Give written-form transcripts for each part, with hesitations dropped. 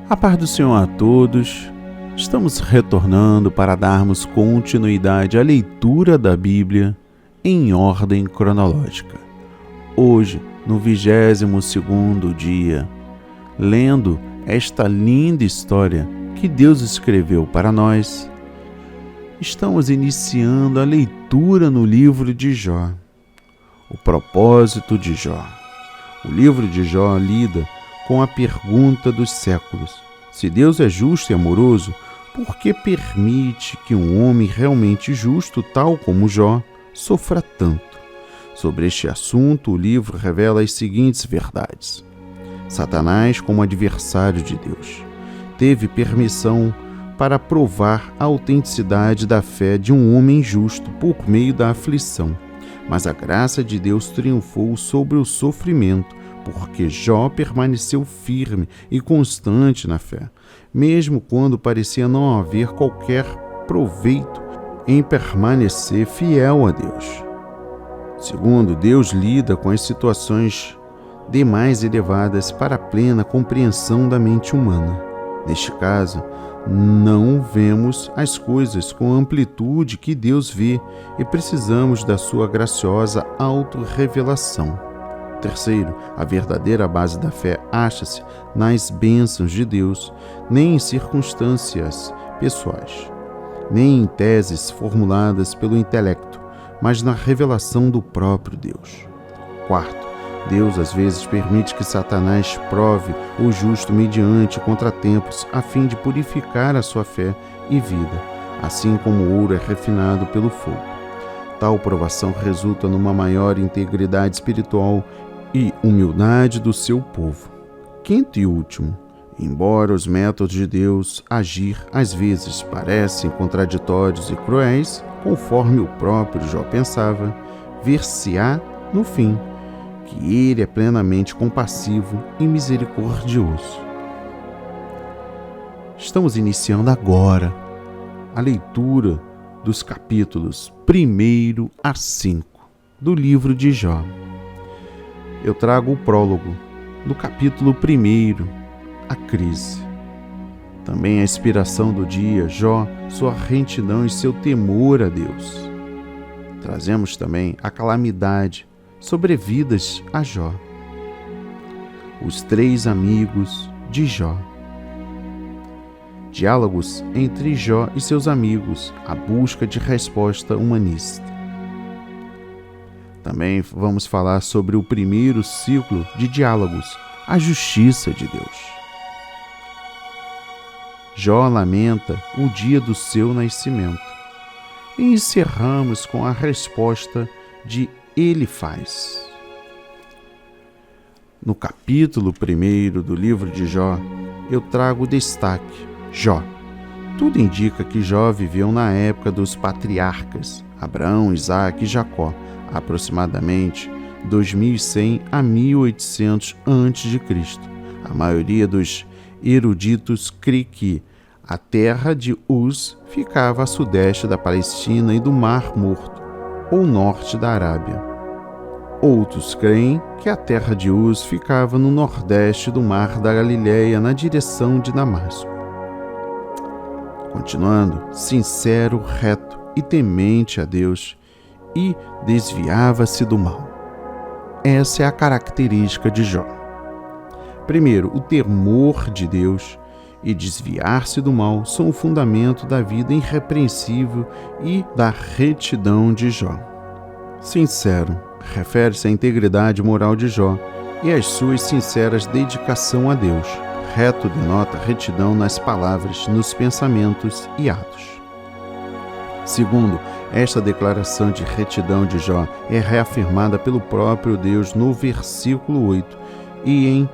A paz do Senhor a todos. Estamos retornando para darmos continuidade à leitura da Bíblia em ordem cronológica. Hoje, no 22º dia, lendo esta linda história que Deus escreveu para nós, estamos iniciando a leitura no livro de Jó. O propósito de Jó. O livro de Jó lida com a pergunta dos séculos: se Deus é justo e amoroso, por que permite que um homem realmente justo, tal como Jó, sofra tanto? Sobre este assunto, o livro revela as seguintes verdades. Satanás, como adversário de Deus, teve permissão para provar a autenticidade da fé de um homem justo por meio da aflição. Mas a graça de Deus triunfou sobre o sofrimento, porque Jó permaneceu firme e constante na fé, mesmo quando parecia não haver qualquer proveito em permanecer fiel a Deus. Segundo, Deus lida com as situações demais elevadas para a plena compreensão da mente humana. Neste caso, não vemos as coisas com a amplitude que Deus vê e precisamos da sua graciosa autorrevelação. Terceiro, a verdadeira base da fé acha-se nas bênçãos de Deus, nem em circunstâncias pessoais, nem em teses formuladas pelo intelecto, mas na revelação do próprio Deus. Quarto, Deus às vezes permite que Satanás prove o justo mediante contratempos a fim de purificar a sua fé e vida, assim como o ouro é refinado pelo fogo. Tal provação resulta numa maior integridade espiritual e humildade do seu povo. Quinto e último, embora os métodos de Deus agir às vezes parecem contraditórios e cruéis, conforme o próprio Jó pensava, ver-se-á no fim que ele é plenamente compassivo e misericordioso. Estamos iniciando agora a leitura dos capítulos 1 a 5 do livro de Jó. Eu trago o prólogo do capítulo 1, a crise. Também a inspiração do dia, Jó, sua retidão e seu temor a Deus. Trazemos também a calamidade sobrevidas a Jó. Os 3 amigos de Jó. Diálogos entre Jó e seus amigos, a busca de resposta humanista. Também vamos falar sobre o primeiro ciclo de diálogos, a justiça de Deus. Jó lamenta o dia do seu nascimento. E encerramos com a resposta de Elifaz. No capítulo 1 do livro de Jó, eu trago o destaque: Jó. Tudo indica que Jó viveu na época dos patriarcas, Abraão, Isaque e Jacó, aproximadamente 2100 a 1800 a.C. A maioria dos eruditos crê que a terra de Uz ficava a sudeste da Palestina e do Mar Morto, ou norte da Arábia. Outros creem que a terra de Uz ficava no nordeste do Mar da Galileia, na direção de Damasco. Continuando, sincero, reto e temente a Deus, e desviava-se do mal. Essa é a característica de Jó. Primeiro, o temor de Deus e desviar-se do mal são o fundamento da vida irrepreensível e da retidão de Jó. Sincero refere-se à integridade moral de Jó e às suas sinceras dedicação a Deus. Reto denota retidão nas palavras, nos pensamentos e atos. Segundo, esta declaração de retidão de Jó é reafirmada pelo próprio Deus no versículo 8 e em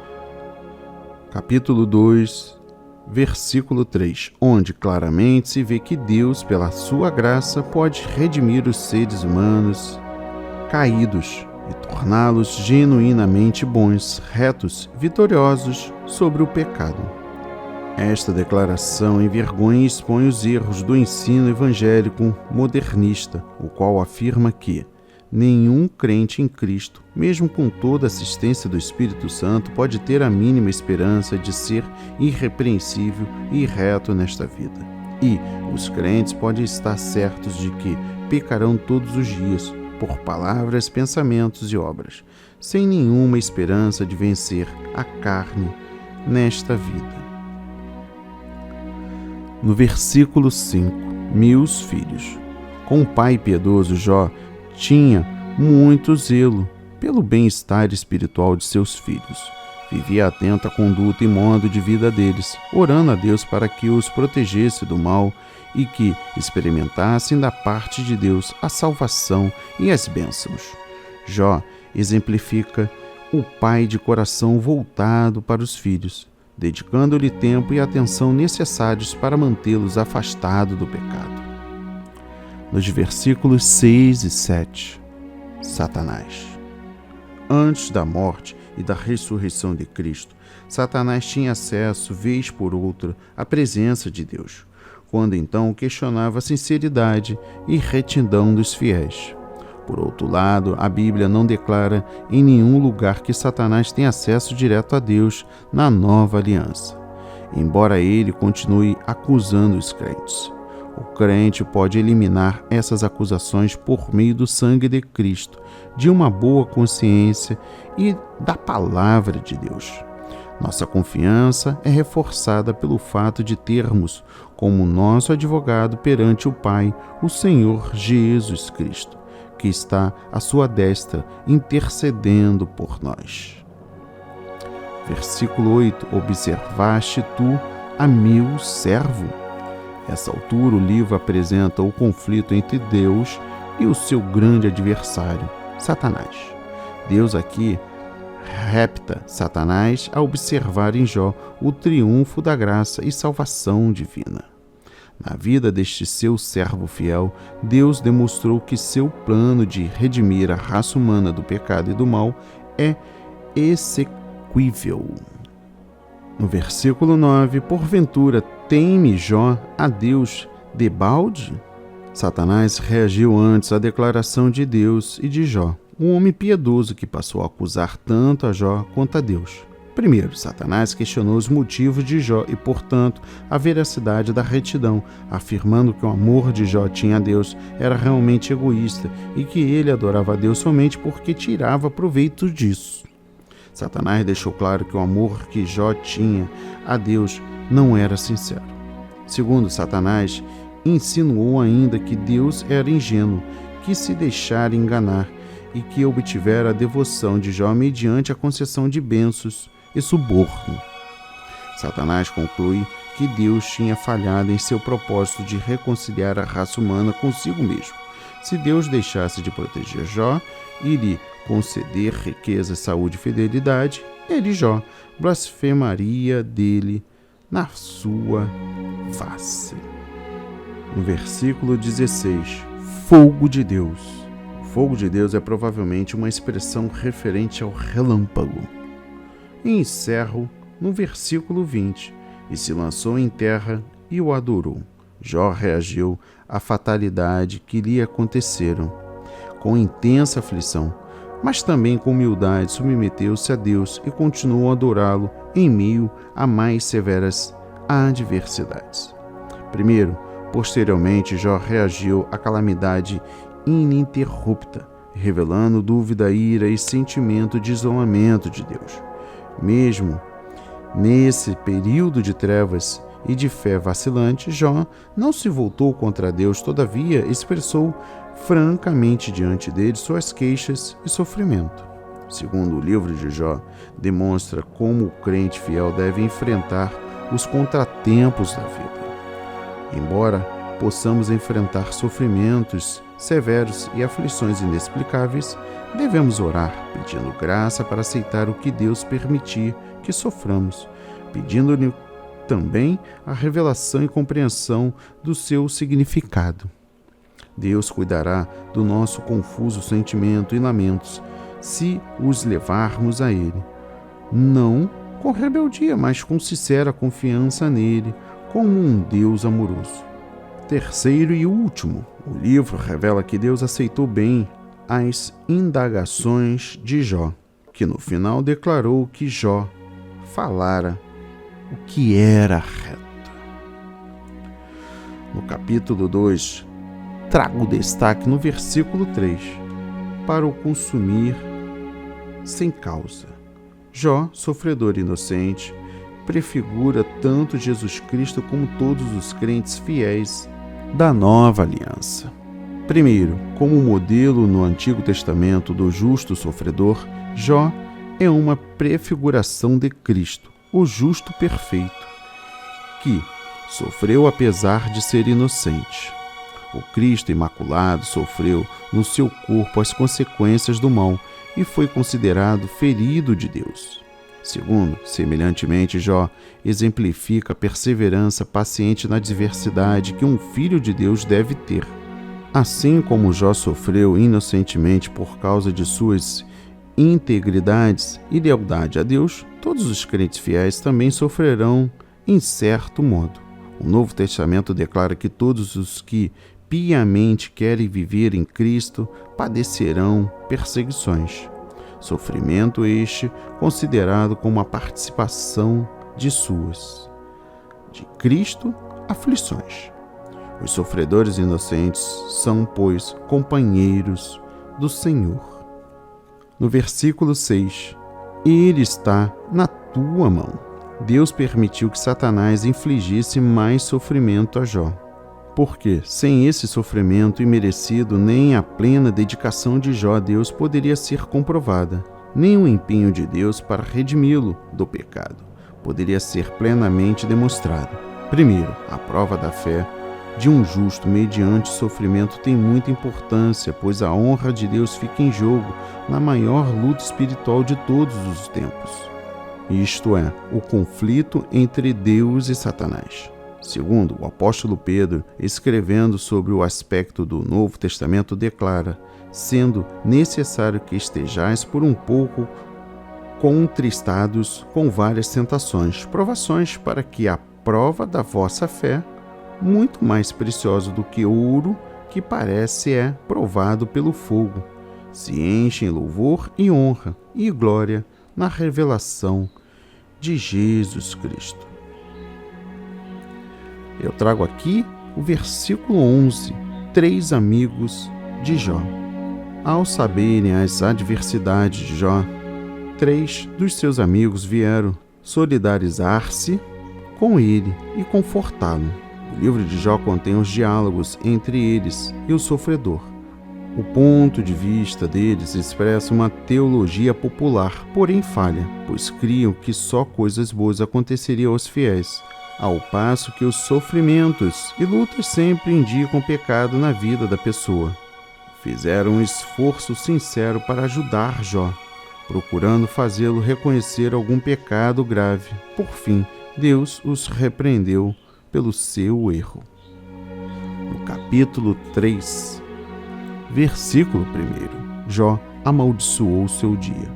capítulo 2, versículo 3, onde claramente se vê que Deus, pela sua graça, pode redimir os seres humanos caídos e torná-los genuinamente bons, retos, vitoriosos sobre o pecado. Esta declaração envergonha e expõe os erros do ensino evangélico modernista, o qual afirma que Nenhum crente em Cristo, mesmo com toda a assistência do Espírito Santo, pode ter a mínima esperança de ser irrepreensível e reto nesta vida. E os crentes podem estar certos de que pecarão todos os dias, por palavras, pensamentos e obras, sem nenhuma esperança de vencer a carne nesta vida. No versículo 5, meus filhos, com o pai piedoso Jó, tinha muito zelo pelo bem-estar espiritual de seus filhos. Vivia atento à conduta e modo de vida deles, orando a Deus para que os protegesse do mal e que experimentassem da parte de Deus a salvação e as bênçãos. Jó exemplifica o pai de coração voltado para os filhos, dedicando-lhe tempo e atenção necessários para mantê-los afastados do pecado. Nos versículos 6 e 7, Satanás. Antes da morte e da ressurreição de Cristo, Satanás tinha acesso, vez por outra, à presença de Deus, quando então questionava a sinceridade e retidão dos fiéis. Por outro lado, a Bíblia não declara em nenhum lugar que Satanás tem acesso direto a Deus na nova aliança, embora ele continue acusando os crentes. O crente pode eliminar essas acusações por meio do sangue de Cristo, de uma boa consciência e da palavra de Deus. Nossa confiança é reforçada pelo fato de termos como nosso advogado perante o Pai o Senhor Jesus Cristo, que está à sua destra intercedendo por nós. Versículo 8. Observaste tu a meu servo? Nessa altura, o livro apresenta o conflito entre Deus e o seu grande adversário, Satanás. Deus aqui repta Satanás a observar em Jó o triunfo da graça e salvação divina. Na vida deste seu servo fiel, Deus demonstrou que seu plano de redimir a raça humana do pecado e do mal é exequível. No versículo 9, porventura teme Jó a Deus debalde? Satanás reagiu antes à declaração de Deus e de Jó, um homem piedoso que passou a acusar tanto a Jó quanto a Deus. Primeiro, Satanás questionou os motivos de Jó e, portanto, a veracidade da retidão, afirmando que o amor de Jó tinha a Deus era realmente egoísta e que ele adorava a Deus somente porque tirava proveito disso. Satanás deixou claro que o amor que Jó tinha a Deus não era sincero. Segundo, Satanás insinuou ainda que Deus era ingênuo, que se deixara enganar e que obtivera a devoção de Jó mediante a concessão de bênçãos e suborno. Satanás conclui que Deus tinha falhado em seu propósito de reconciliar a raça humana consigo mesmo. Se Deus deixasse de proteger Jó e lhe conceder riqueza, saúde e fidelidade, ele, Jó, blasfemaria dele na sua face. No versículo 16, fogo de Deus. O fogo de Deus é provavelmente uma expressão referente ao relâmpago. E encerro no versículo 20, e se lançou em terra e o adorou. Jó reagiu à fatalidade que lhe aconteceram, com intensa aflição, mas também com humildade submeteu-se a Deus e continuou a adorá-lo em meio a mais severas adversidades. Primeiro, posteriormente, Jó reagiu à calamidade ininterrupta, revelando dúvida, ira e sentimento de isolamento de Deus. Mesmo nesse período de trevas e de fé vacilante, Jó não se voltou contra Deus, todavia expressou francamente diante dele suas queixas e sofrimento. Segundo o livro de Jó, demonstra como o crente fiel deve enfrentar os contratempos da vida. Embora possamos enfrentar sofrimentos severos e aflições inexplicáveis, devemos orar, pedindo graça para aceitar o que Deus permitir que soframos, pedindo-lhe também a revelação e compreensão do seu significado. Deus cuidará do nosso confuso sentimento e lamentos, se os levarmos a Ele. Não com rebeldia, mas com sincera confiança nele, como um Deus amoroso. Terceiro e último, o livro revela que Deus aceitou bem as indagações de Jó, que no final declarou que Jó falara o que era reto. No capítulo 2, trago destaque no versículo 3, para o consumir sem causa. Jó, sofredor inocente, prefigura tanto Jesus Cristo como todos os crentes fiéis da nova aliança. Primeiro, como modelo no Antigo Testamento do justo sofredor, Jó é uma prefiguração de Cristo, o justo perfeito, que sofreu apesar de ser inocente. O Cristo imaculado sofreu no seu corpo as consequências do mal e foi considerado ferido de Deus. Segundo, semelhantemente, Jó exemplifica a perseverança paciente na adversidade que um filho de Deus deve ter. Assim como Jó sofreu inocentemente por causa de suas integridades e lealdade a Deus, todos os crentes fiéis também sofrerão em certo modo. O Novo Testamento declara que todos os que piamente querem viver em Cristo padecerão perseguições. Sofrimento este considerado como a participação de Cristo, aflições. Os sofredores inocentes são, pois, companheiros do Senhor. No versículo 6, Ele está na tua mão. Deus permitiu que Satanás infligisse mais sofrimento a Jó, porque sem esse sofrimento imerecido, nem a plena dedicação de Jó a Deus poderia ser comprovada, nem o empenho de Deus para redimi-lo do pecado poderia ser plenamente demonstrado. Primeiro, a prova da fé de um justo mediante sofrimento tem muita importância, pois a honra de Deus fica em jogo na maior luta espiritual de todos os tempos. Isto é, o conflito entre Deus e Satanás. Segundo, o apóstolo Pedro, escrevendo sobre o aspecto do Novo Testamento, declara: sendo necessário que estejais por um pouco contristados com várias tentações, provações, para que a prova da vossa fé, muito mais preciosa do que ouro, que parece é provado pelo fogo, se enche em louvor e honra e glória na revelação de Jesus Cristo. Eu trago aqui o versículo 11, 3 amigos de Jó. Ao saberem as adversidades de Jó, 3 dos seus amigos vieram solidarizar-se com ele e confortá-lo. O livro de Jó contém os diálogos entre eles e o sofredor. O ponto de vista deles expressa uma teologia popular, porém falha, pois criam que só coisas boas aconteceriam aos fiéis, ao passo que os sofrimentos e lutas sempre indicam pecado na vida da pessoa. Fizeram um esforço sincero para ajudar Jó, procurando fazê-lo reconhecer algum pecado grave. Por fim, Deus os repreendeu pelo seu erro. No capítulo 3, versículo 1, Jó amaldiçoou seu dia.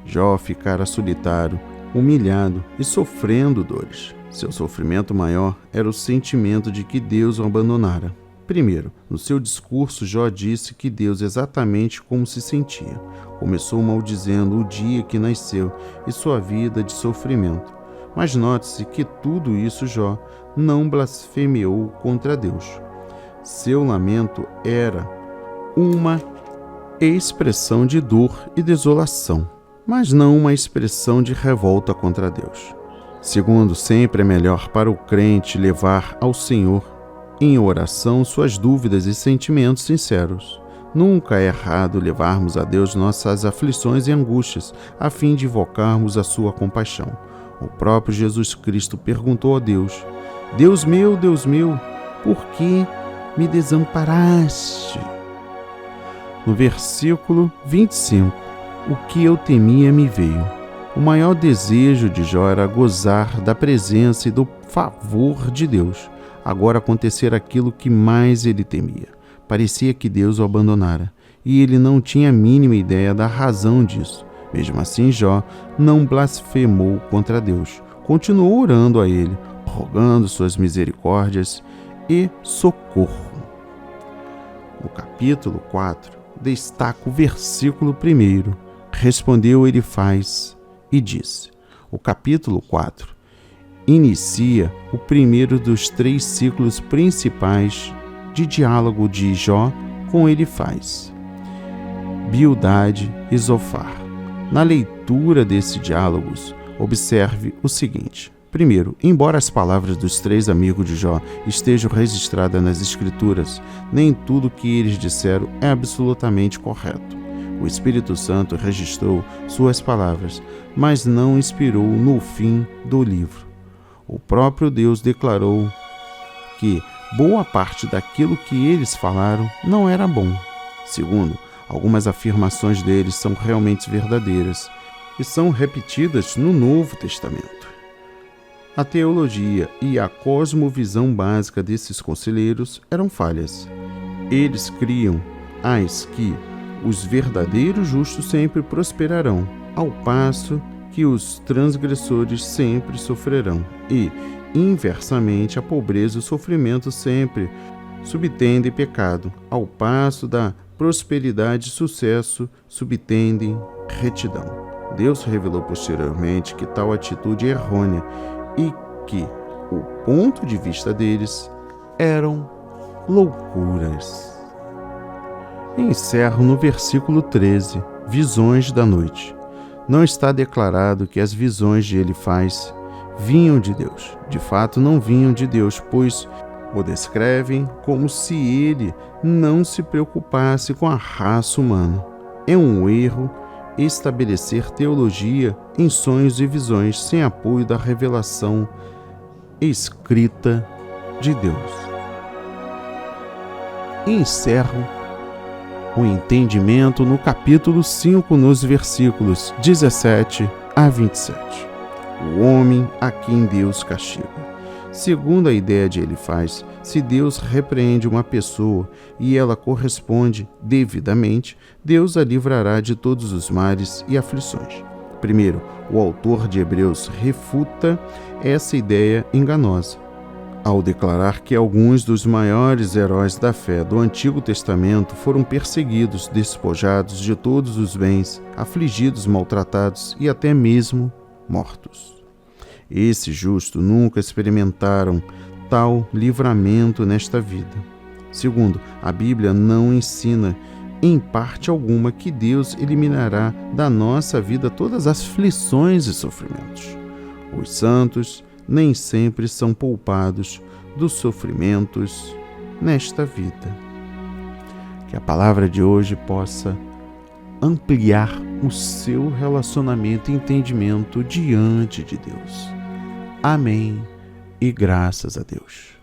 Jó ficara solitário, humilhado e sofrendo dores. Seu sofrimento maior era o sentimento de que Deus o abandonara. Primeiro, no seu discurso, Jó disse que Deus exatamente como se sentia. Começou maldizendo o dia que nasceu e sua vida de sofrimento. Mas note-se que tudo isso Jó não blasfemeou contra Deus. Seu lamento era uma expressão de dor e desolação, mas não uma expressão de revolta contra Deus. Segundo, sempre é melhor para o crente levar ao Senhor em oração suas dúvidas e sentimentos sinceros. Nunca é errado levarmos a Deus nossas aflições e angústias, a fim de invocarmos a sua compaixão. O próprio Jesus Cristo perguntou a Deus: Deus meu, por que me desamparaste? No versículo 25, o que eu temia me veio. O maior desejo de Jó era gozar da presença e do favor de Deus. Agora acontecer aquilo que mais ele temia. Parecia que Deus o abandonara, e ele não tinha a mínima ideia da razão disso. Mesmo assim, Jó não blasfemou contra Deus. Continuou orando a ele, rogando suas misericórdias e socorro. No capítulo 4, destaco o versículo 1. Respondeu Elifaz e disse. O capítulo 4 inicia o primeiro dos 3 ciclos principais de diálogo de Jó com Elifaz, Bildade e Zofar. Na leitura desses diálogos, observe o seguinte. Primeiro, embora as palavras dos 3 amigos de Jó estejam registradas nas Escrituras, nem tudo o que eles disseram é absolutamente correto. O Espírito Santo registrou suas palavras, mas não inspirou no fim do livro. O próprio Deus declarou que boa parte daquilo que eles falaram não era bom. Segundo, algumas afirmações deles são realmente verdadeiras e são repetidas no Novo Testamento. A teologia e a cosmovisão básica desses conselheiros eram falhas. Eles criam que os verdadeiros justos sempre prosperarão, ao passo que os transgressores sempre sofrerão, e, inversamente, a pobreza e o sofrimento sempre subtendem pecado, ao passo da prosperidade e sucesso subtendem retidão. Deus revelou posteriormente que tal atitude é errônea e que o ponto de vista deles eram loucuras. Encerro no versículo 13, visões da noite. Não está declarado que as visões de Elifaz vinham de Deus. De fato, não vinham de Deus, pois o descrevem como se ele não se preocupasse com a raça humana. É um erro estabelecer teologia em sonhos e visões sem apoio da revelação escrita de Deus. Encerro o entendimento no capítulo 5, nos versículos 17 a 27. O homem a quem Deus castiga. Segundo a ideia de Elifaz, se Deus repreende uma pessoa e ela corresponde devidamente, Deus a livrará de todos os males e aflições. Primeiro, o autor de Hebreus refuta essa ideia enganosa, ao declarar que alguns dos maiores heróis da fé do Antigo Testamento foram perseguidos, despojados de todos os bens, afligidos, maltratados e até mesmo mortos. Esses justos nunca experimentaram tal livramento nesta vida. Segundo, a Bíblia não ensina em parte alguma que Deus eliminará da nossa vida todas as aflições e sofrimentos. Os santos nem sempre são poupados dos sofrimentos nesta vida. Que a palavra de hoje possa ampliar o seu relacionamento e entendimento diante de Deus. Amém e graças a Deus.